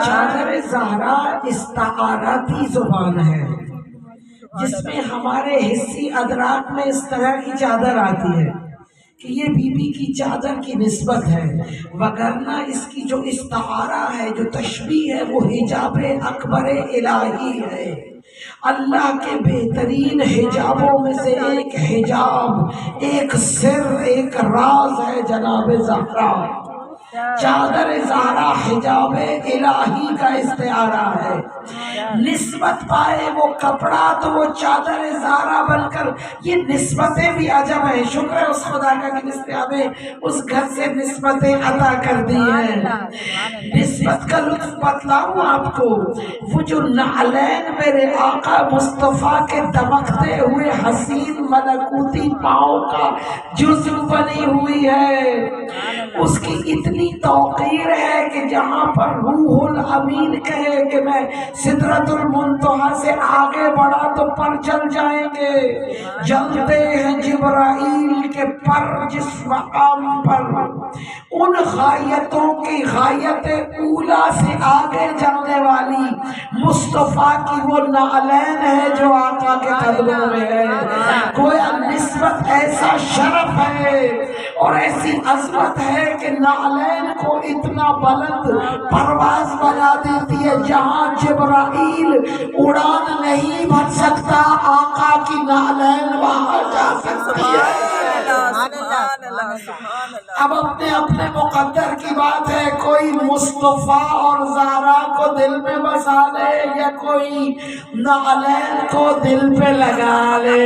چادر زہرا استعاراتی زبان ہے جس میں ہمارے حسی ادراک میں اس طرح کی چادر آتی ہے کہ یہ بی بی کی چادر کی نسبت ہے، وگرنہ اس کی جو استعارہ ہے، جو تشبیہ ہے، وہ حجاب اکبر الہی ہے۔ اللہ کے بہترین حجابوں میں سے ایک حجاب، ایک سر، ایک راز ہے جناب زہرا۔ چادر زہرا حجاب الہی کا استعارہ ہے۔ نسبت پائے وہ کپڑا تو وہ چادر زہرا بن کر، یہ نسبتیں بھی عجب ہے۔ شکر ہے اس خدا کا کہ جس نے ہمیں اس گھر سے نسبتیں عطا کر دی ہیں۔ نسبت کا لطف بتلاؤں آپ کو، وہ جو نعلین میرے آقا مصطفیٰ کے دمکتے ہوئے حسین ملکوتی پاؤں کا جزو بنی ہوئی ہے، اس کی اتنی توقیر ہے کہ جہاں پر روح الامین کہے کہ میں سدرۃ المنتہا سے آگے بڑھا تو پر جل جائیں گے، جلتے ہیں جبرائیل کے پر جس مقام پر ان غایتوں کی غایت اولا سے آگے جانے والی مصطفیٰ کی وہ نعلین ہے جو آقا کے قدموں میں ہے۔ گویا نسبت ایسا شرف ہے اور ایسی عظمت ہے کہ نعلین کو اتنا بلند پرواز بنا دیتی ہے، جہاں جبرائیل اڑان نہیں بھر سکتا، آقا کی نعلین وہاں جا سکتی ہے۔ اب اپنے اپنے مقدر کی بات ہے، کوئی مصطفیٰ اور زہرا کو دل میں بسا لے یا کوئی نعلین کو دل پہ لگا لے۔